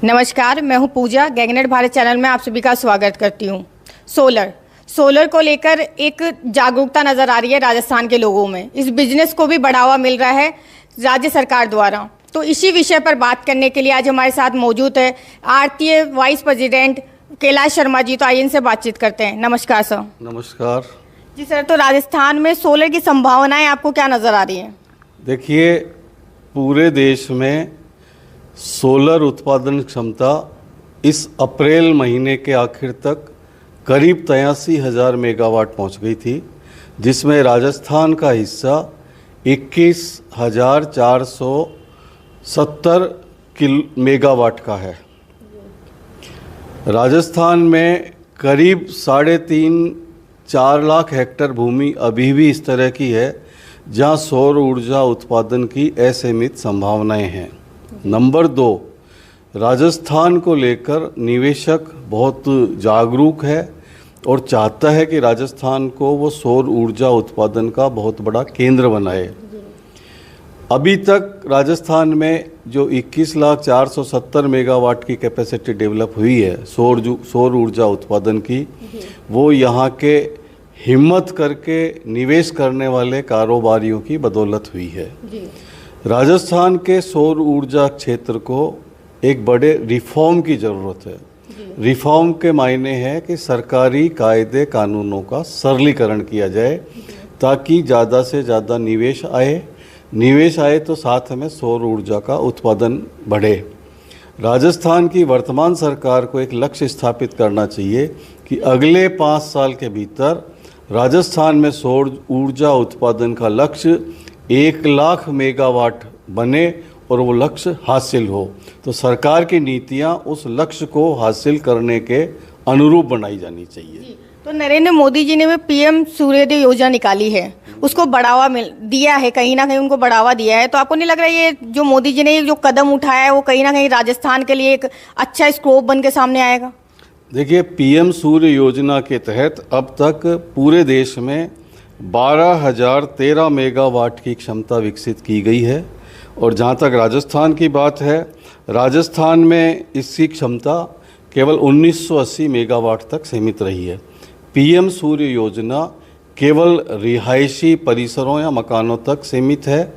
नमस्कार, मैं हूं पूजा। गैगनेट भारत चैनल में आप सभी का स्वागत करती हूं। सोलर को लेकर एक जागरूकता नज़र आ रही है राजस्थान के लोगों में। इस बिजनेस को भी बढ़ावा मिल रहा है राज्य सरकार द्वारा। तो इसी विषय पर बात करने के लिए आज हमारे साथ मौजूद है RTA vice president Kailash Sharma ji. तो आइए इनसे बातचीत करते हैं। नमस्कार सर। नमस्कार जी सर, तो राजस्थान में सोलर की संभावनाएं आपको क्या नज़र आ रही हैं? देखिए, पूरे देश में सोलर उत्पादन क्षमता इस अप्रैल महीने के आखिर तक करीब 83,000 मेगावाट पहुंच गई थी, जिसमें राजस्थान का हिस्सा 21,470 मेगावाट का है। राजस्थान में करीब 3.5-4 लाख हेक्टेयर भूमि अभी भी इस तरह की है जहां सौर ऊर्जा उत्पादन की असीमित संभावनाएं हैं। नंबर 2, राजस्थान को लेकर निवेशक बहुत जागरूक है और चाहता है कि राजस्थान को वो सौर ऊर्जा उत्पादन का बहुत बड़ा केंद्र बनाए। अभी तक राजस्थान में जो 21,470 मेगावाट की कैपेसिटी डेवलप हुई है सौर ऊर्जा उत्पादन की, वो यहाँ के हिम्मत करके निवेश करने वाले कारोबारियों की बदौलत हुई है। राजस्थान के सौर ऊर्जा क्षेत्र को एक बड़े रिफॉर्म की ज़रूरत है। रिफॉर्म के मायने हैं कि सरकारी कायदे कानूनों का सरलीकरण किया जाए ताकि ज़्यादा से ज़्यादा निवेश आए तो साथ में सौर ऊर्जा का उत्पादन बढ़े। राजस्थान की वर्तमान सरकार को एक लक्ष्य स्थापित करना चाहिए कि अगले 5 साल के भीतर राजस्थान में सौर ऊर्जा उत्पादन का लक्ष्य 1 लाख मेगावाट बने और वो लक्ष्य हासिल हो। तो सरकार की नीतियां उस लक्ष्य को हासिल करने के अनुरूप बनाई जानी चाहिए। तो नरेंद्र मोदी जी ने भी पीएम सूर्योदय योजना निकाली है, उसको बढ़ावा दिया है, कहीं ना कहीं उनको बढ़ावा दिया है। तो आपको नहीं लग रहा है ये जो मोदी जी ने जो कदम उठाया है वो कहीं ना कहीं राजस्थान के लिए एक अच्छा स्कोप बन के सामने आएगा? देखिए, पीएम सूर्य योजना के तहत अब तक पूरे देश में 12,013 मेगावाट की क्षमता विकसित की गई है और जहाँ तक राजस्थान की बात है, राजस्थान में इसकी क्षमता केवल 1980 मेगावाट तक सीमित रही है। पीएम सूर्य योजना केवल रिहायशी परिसरों या मकानों तक सीमित है।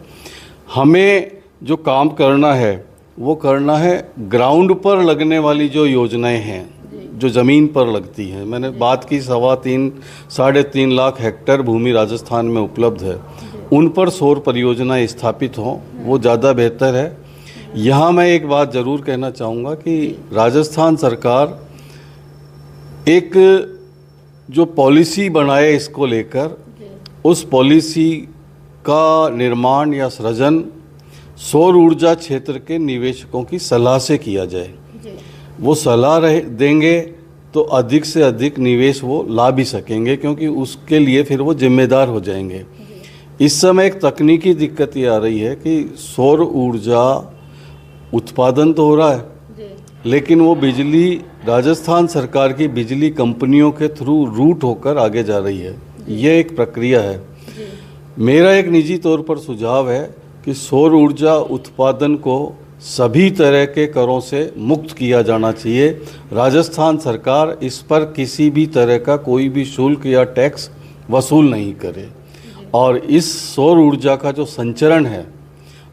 हमें जो काम करना है वो करना है ग्राउंड पर लगने वाली जो योजनाएं हैं, जो ज़मीन पर लगती हैं। मैंने बात की 3.5-3.5 लाख हेक्टेयर भूमि राजस्थान में उपलब्ध है, उन पर सौर परियोजनाएं स्थापित हों, वो ज़्यादा बेहतर है। यहाँ मैं एक बात ज़रूर कहना चाहूँगा कि राजस्थान सरकार एक जो पॉलिसी बनाए इसको लेकर, उस पॉलिसी का निर्माण या सृजन सौर ऊर्जा क्षेत्र के निवेशकों की सलाह से किया जाए। वो सलाह देंगे तो अधिक से अधिक निवेश वो ला भी सकेंगे, क्योंकि उसके लिए फिर वो जिम्मेदार हो जाएंगे। इस समय एक तकनीकी दिक्कत ये आ रही है कि सौर ऊर्जा उत्पादन तो हो रहा है, लेकिन वो बिजली राजस्थान सरकार की बिजली कंपनियों के थ्रू रूट होकर आगे जा रही है। ये एक प्रक्रिया है। मेरा एक निजी तौर पर सुझाव है कि सौर ऊर्जा उत्पादन को सभी तरह के करों से मुक्त किया जाना चाहिए। राजस्थान सरकार इस पर किसी भी तरह का कोई भी शुल्क या टैक्स वसूल नहीं करे और इस सौर ऊर्जा का जो संचरण है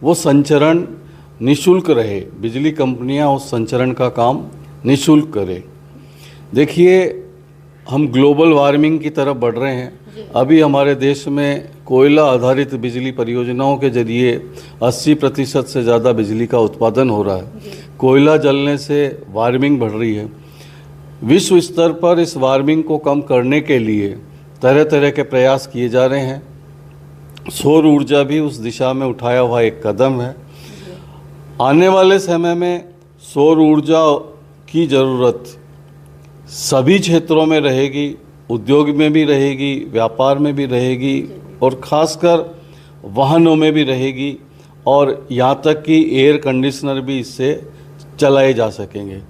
वो संचरण निःशुल्क रहे। बिजली कंपनियां उस संचरण का काम निःशुल्क करें। देखिए, हम ग्लोबल वार्मिंग की तरफ बढ़ रहे हैं। अभी हमारे देश में कोयला आधारित बिजली परियोजनाओं के जरिए 80% से ज़्यादा बिजली का उत्पादन हो रहा है। कोयला जलने से वार्मिंग बढ़ रही है। विश्व स्तर पर इस वार्मिंग को कम करने के लिए तरह तरह के प्रयास किए जा रहे हैं। सौर ऊर्जा भी उस दिशा में उठाया हुआ एक कदम है। आने वाले समय में सौर ऊर्जा की ज़रूरत सभी क्षेत्रों में रहेगी, उद्योग में भी रहेगी, व्यापार में भी रहेगी और ख़ासकर वाहनों में भी रहेगी, और यहाँ तक कि एयर कंडीशनर भी इससे चलाए जा सकेंगे।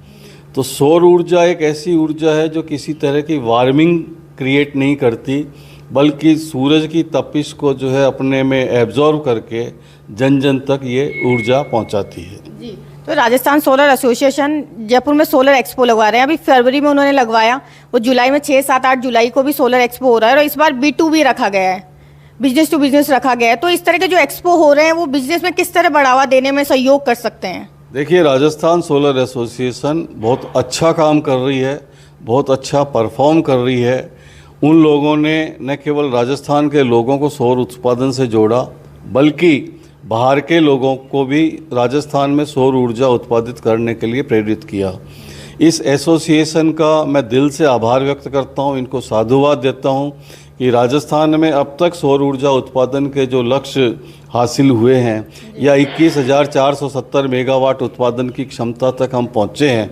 तो सौर ऊर्जा एक ऐसी ऊर्जा है जो किसी तरह की वार्मिंग क्रिएट नहीं करती, बल्कि सूरज की तपिश को जो है अपने में एब्जॉर्ब करके जन जन तक ये ऊर्जा पहुंचाती है। जी, तो राजस्थान सोलर एसोसिएशन जयपुर में सोलर एक्सपो लगवा रहे हैं। अभी फरवरी में उन्होंने लगवाया, वो जुलाई में 6, 7, 8 जुलाई को भी सोलर एक्सपो हो रहा है और इस बार B2B रखा गया है, बिजनेस टू बिजनेस रखा गया है। तो इस तरह के जो एक्सपो हो रहे हैं वो बिजनेस में किस तरह बढ़ावा देने में सहयोग कर सकते हैं? देखिए, राजस्थान सोलर एसोसिएशन बहुत अच्छा काम कर रही है, बहुत अच्छा परफॉर्म कर रही है। उन लोगों ने न केवल राजस्थान के लोगों को सौर उत्पादन से जोड़ा, बल्कि बाहर के लोगों को भी राजस्थान में सौर ऊर्जा उत्पादित करने के लिए प्रेरित किया। इस एसोसिएशन का मैं दिल से आभार व्यक्त करता हूं, इनको साधुवाद देता हूं कि राजस्थान में अब तक सौर ऊर्जा उत्पादन के जो लक्ष्य हासिल हुए हैं या 21,470 मेगावाट उत्पादन की क्षमता तक हम पहुंचे हैं,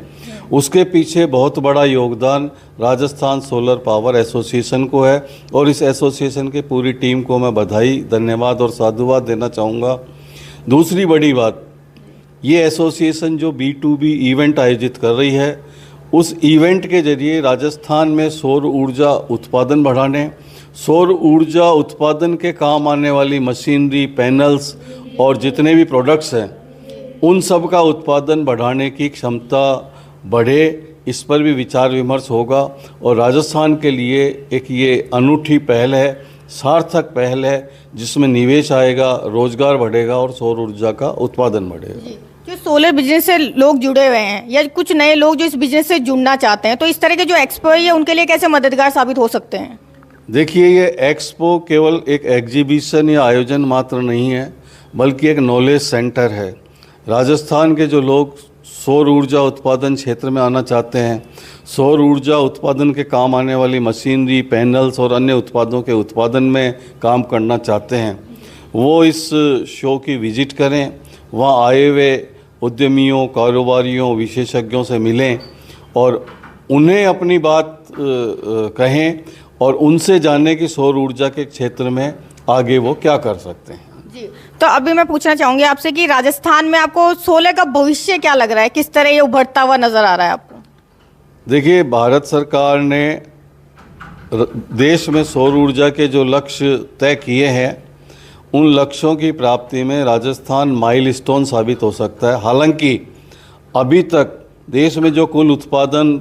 उसके पीछे बहुत बड़ा योगदान राजस्थान सोलर पावर एसोसिएशन को है और इस एसोसिएशन की पूरी टीम को मैं बधाई, धन्यवाद और साधुवाद देना चाहूँगा। दूसरी बड़ी बात, ये एसोसिएशन जो B2B इवेंट आयोजित कर रही है, उस इवेंट के जरिए राजस्थान में सौर ऊर्जा उत्पादन बढ़ाने, सौर ऊर्जा उत्पादन के काम आने वाली मशीनरी, पैनल्स और जितने भी प्रोडक्ट्स हैं, उन सब का उत्पादन बढ़ाने की क्षमता बढ़े, इस पर भी विचार विमर्श होगा। और राजस्थान के लिए एक ये अनूठी पहल है, सार्थक पहल है, जिसमें निवेश आएगा, रोजगार बढ़ेगा और सौर ऊर्जा का उत्पादन बढ़ेगा। जो सोलर बिजनेस से लोग जुड़े हुए हैं या कुछ नए लोग जो इस बिजनेस से जुड़ना चाहते हैं, तो इस तरह के जो एक्सपो है उनके लिए कैसे मददगार साबित हो सकते हैं? देखिए, ये एक्सपो केवल एक एग्जीबिशन या आयोजन मात्र नहीं है, बल्कि एक नॉलेज सेंटर है। राजस्थान के जो लोग सौर ऊर्जा उत्पादन क्षेत्र में आना चाहते हैं, सौर ऊर्जा उत्पादन के काम आने वाली मशीनरी, पैनल्स और अन्य उत्पादों के उत्पादन में काम करना चाहते हैं, वो इस शो की विजिट करें, वहाँ आए हुए उद्यमियों, कारोबारियों, विशेषज्ञों से मिलें और उन्हें अपनी बात कहें और उनसे जानें कि सौर ऊर्जा के क्षेत्र में आगे वो क्या कर सकते हैं। जी, तो अभी मैं पूछना चाहूँगी आपसे कि राजस्थान में आपको सोलर का भविष्य क्या लग रहा है, किस तरह ये उभरता हुआ नज़र आ रहा है आपको? देखिए, भारत सरकार ने देश में सौर ऊर्जा के जो लक्ष्य तय किए हैं, उन लक्ष्यों की प्राप्ति में राजस्थान माइलस्टोन साबित हो सकता है। हालांकि अभी तक देश में जो कुल उत्पादन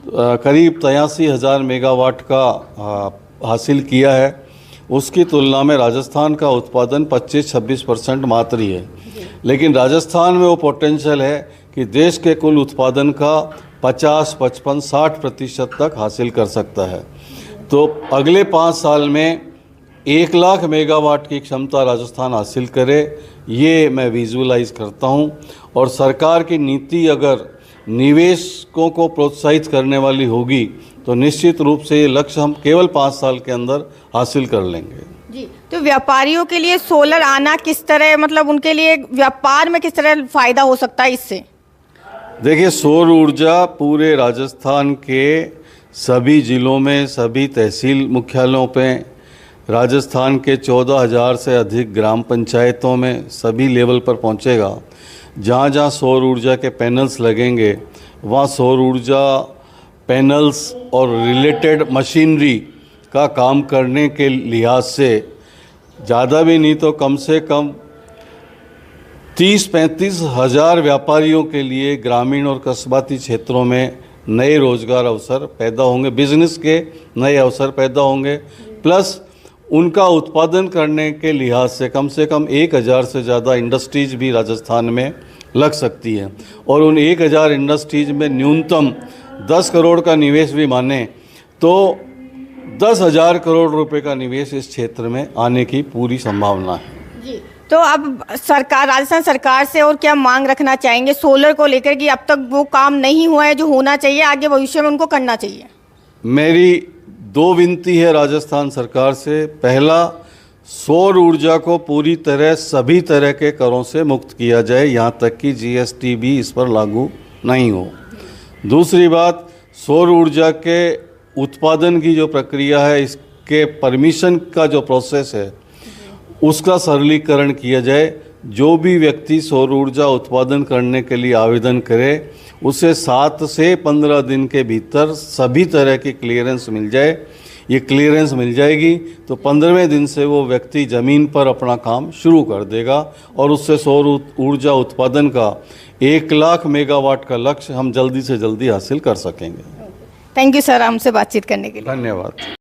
करीब 83,000 मेगावाट का हासिल किया है, उसकी तुलना में राजस्थान का उत्पादन 25-26% मात्र ही है। लेकिन राजस्थान में वो पोटेंशियल है कि देश के कुल उत्पादन का 50-55-60% तक हासिल कर सकता है। तो अगले 5 साल में 1 लाख मेगावाट की क्षमता राजस्थान हासिल करे, ये मैं विजुअलाइज करता हूँ। और सरकार की नीति अगर निवेशकों को प्रोत्साहित करने वाली होगी तो निश्चित रूप से ये लक्ष्य हम केवल 5 साल के अंदर हासिल कर लेंगे। जी, तो व्यापारियों के लिए सोलर आना किस तरह, मतलब उनके लिए व्यापार में किस तरह फायदा हो सकता है इससे? देखिए, सौर ऊर्जा पूरे राजस्थान के सभी जिलों में, सभी तहसील मुख्यालयों पे, राजस्थान के 14,000 से अधिक ग्राम पंचायतों में सभी लेवल पर पहुंचेगा। जहाँ जहाँ सौर ऊर्जा के पैनल्स लगेंगे, वहाँ सौर ऊर्जा पैनल्स और रिलेटेड मशीनरी का काम करने के लिहाज से ज़्यादा भी नहीं तो कम से कम 30-35 हज़ार व्यापारियों के लिए ग्रामीण और कस्बाती क्षेत्रों में नए रोजगार अवसर पैदा होंगे, बिजनेस के नए अवसर पैदा होंगे, प्लस उनका उत्पादन करने के लिहाज से कम 1,000 से ज़्यादा इंडस्ट्रीज भी राजस्थान में लग सकती है। और उन 1,000 इंडस्ट्रीज में न्यूनतम 10 करोड़ का निवेश भी माने तो 10,000 करोड़ रुपए का निवेश इस क्षेत्र में आने की पूरी संभावना है। जी, तो अब सरकार, राजस्थान सरकार से और क्या मांग रखना चाहेंगे सोलर को लेकर कि अब तक वो काम नहीं हुआ है जो होना चाहिए, आगे भविष्य में उनको करना चाहिए? मेरी 2 विनती है राजस्थान सरकार से। पहला, सौर ऊर्जा को पूरी तरह सभी तरह के करों से मुक्त किया जाए, यहाँ तक कि GST भी इस पर लागू नहीं हो। दूसरी बात, सौर ऊर्जा के उत्पादन की जो प्रक्रिया है, इसके परमिशन का जो प्रोसेस है, उसका सरलीकरण किया जाए। जो भी व्यक्ति सौर ऊर्जा उत्पादन करने के लिए आवेदन करे, उसे 7 से 15 दिन के भीतर सभी तरह की क्लियरेंस मिल जाए। ये क्लियरेंस मिल जाएगी तो 15वें दिन से वो व्यक्ति ज़मीन पर अपना काम शुरू कर देगा और उससे सौर ऊर्जा उत्पादन का 1 लाख मेगावाट का लक्ष्य हम जल्दी से जल्दी हासिल कर सकेंगे। थैंक यू सर, हमसे बातचीत करने के लिए। धन्यवाद।